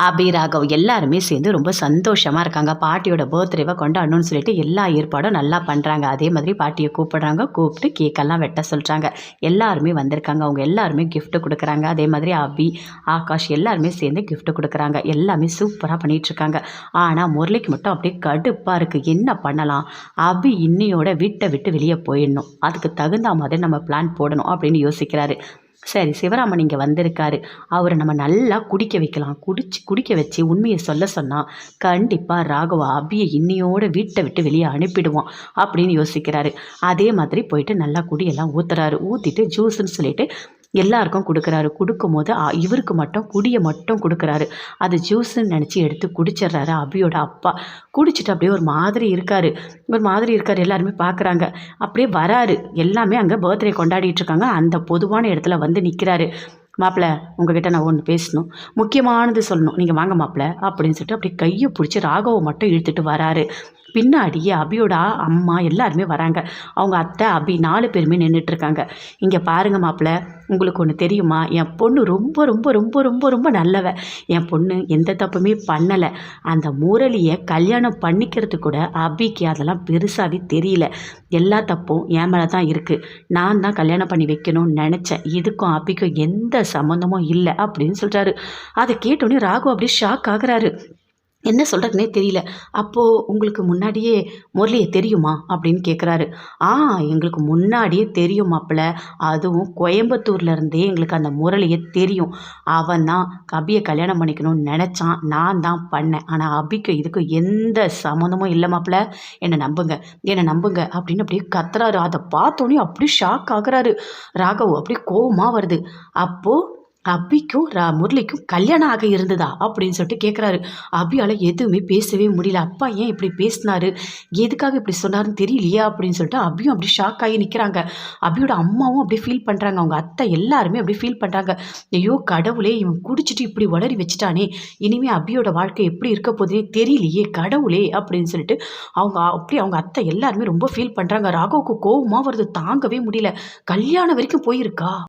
அபி, ராகவ் எல்லாருமே சேர்ந்து ரொம்ப சந்தோஷமாக இருக்காங்க. பாட்டியோட பர்த்டேவை கொண்டாடணும்னு சொல்லிட்டு எல்லா ஏற்பாடும் நல்லா பண்ணுறாங்க. அதே மாதிரி பாட்டியை கூப்பிடுறாங்க. கூப்பிட்டு கேக்கெல்லாம் வெட்ட சொல்கிறாங்க. எல்லாருமே வந்திருக்காங்க. அவங்க எல்லாருமே கிஃப்ட் கொடுக்குறாங்க. அதே மாதிரி அபி, ஆகாஷ் எல்லாருமே சேர்ந்து கிஃப்ட் கொடுக்குறாங்க. எல்லாமே சூப்பராக பண்ணிகிட்ருக்காங்க. ஆனால் முரளிக்கு மட்டும் அப்படியே கடுப்பாக இருக்குது. என்ன பண்ணலாம்? அபி இன்னையோட வீட்டை விட்டு வெளியே போயிடணும். அதுக்கு தகுந்த மாதிரி நம்ம பிளான் போடணும் அப்படின்னு யோசிக்கிறாரு. சரி, சிவராமன் இங்கே வந்திருக்காரு. அவரை நம்ம நல்லா குடிக்க வைக்கலாம். குடிக்க வச்சு உண்மையை சொல்ல சொன்னால் கண்டிப்பாக ராகவா அபியை இன்னையோட வீட்டை விட்டு வெளியே அனுப்பிடுவோம் அப்படின்னு யோசிக்கிறாரு. அதே மாதிரி போயிட்டு நல்லா குடியெல்லாம் ஊற்றுறாரு. ஊற்றிட்டு ஜூஸுன்னு சொல்லிட்டு எல்லாருக்கும் கொடுக்குறாரு. கொடுக்கும்போது இவருக்கு மட்டும் குடியை மட்டும் கொடுக்குறாரு. அது ஜூஸுன்னு நினச்சி எடுத்து குடிச்சிட்றாரு அபியோட அப்பா. குடிச்சிட்டு அப்படியே ஒரு மாதிரி இருக்கார். எல்லாருமே பார்க்குறாங்க. அப்படியே வராரு. எல்லாமே அங்கே பர்த்டே கொண்டாடிட்டு இருக்காங்க. அந்த பொதுவான இடத்துல வந்து நிற்கிறாரு. மாப்பிள்ளை, உங்ககிட்ட நான் ஒன்று பேசணும், முக்கியமானது சொல்லணும், நீங்கள் வாங்க மாப்பிள்ளை அப்படின்னு சொல்லிட்டு அப்படி கையை பிடிச்சி ராகவை மட்டும் இழுத்துட்டு வராரு. பின்னாடியே அபியோட அம்மா எல்லாருமே வராங்க. அவங்க அத்தை, அபி 4 பேருமே நின்றுட்டுருக்காங்க. இங்கே பாருங்கள் மாப்பிள்ளை, உங்களுக்கு ஒன்று தெரியுமா? என் பொண்ணு ரொம்ப ரொம்ப ரொம்ப ரொம்ப ரொம்ப நல்லவ. என் பொண்ணு எந்த தப்புமே பண்ணலை. அந்த முரளியை கல்யாணம் பண்ணிக்கிறது கூட அபிக்கு அதெல்லாம் பெருசாகவே தெரியல. எல்லா தப்பும் என் மேலே தான் இருக்குது. நான் தான் கல்யாணம் பண்ணி வைக்கணும்னு நினச்சேன். இதுக்கும் அபிக்கும் எந்த சம்மந்தமும் இல்லை அப்படின்னு சொல்கிறாரு. அதை கேட்டோன்னே ராகு அப்படியே ஷாக் ஆகுறாரு. என்ன சொல்கிறதுனே தெரியல. அப்போது உங்களுக்கு முன்னாடியே முரளியை தெரியுமா அப்படின்னு கேட்குறாரு. எங்களுக்கு முன்னாடியே தெரியும் மாப்பிள்ளை. அதுவும் கோயம்புத்தூர்லேருந்தே எங்களுக்கு அந்த முரளியை தெரியும். அவன் தான் அபியை கல்யாணம் பண்ணிக்கணும்னு நினச்சான். நான் தான் பண்ணேன். ஆனால் அபிக்கு இதுக்கு எந்த சம்மந்தமும் இல்லை மாப்பிள்ளை. என்னை நம்புங்க அப்படின்னு அப்படியே கத்துறாரு. அதை பார்த்தோன்னே அப்படியே ஷாக் ஆகுறாரு ராகவ். அப்படியே கோவமாக வருது. அப்போது அபிக்கும் முரளிக்கும் கல்யாணம் ஆக இருந்ததா அப்படின்னு சொல்லிட்டு கேட்குறாரு. அபியால் எதுவுமே பேசவே முடியல. அப்பா ஏன் இப்படி பேசினாரு, எதுக்காக இப்படி சொன்னாருன்னு தெரியலையா அப்படின்னு சொல்லிட்டு அபியும் அப்படி ஷாக் ஆகி நிற்கிறாங்க. அபியோட அம்மாவும் அப்படியே ஃபீல் பண்ணுறாங்க. அவங்க அத்தை எல்லாருமே அப்படியே ஃபீல் பண்ணுறாங்க. ஐயோ கடவுளே, இவன் குடிச்சிட்டு இப்படி உளறி வச்சுட்டானே, இனிமேல் அபியோட வாழ்க்கை எப்படி இருக்க போதே தெரியலையே கடவுளே அப்படின்னு சொல்லிட்டு அவங்க அத்தை எல்லாருமே ரொம்ப ஃபீல் பண்ணுறாங்க. ராகவுக்கு கோவமாக வருது, தாங்கவே முடியல. கல்யாணம் வரைக்கும் போயிருக்கா?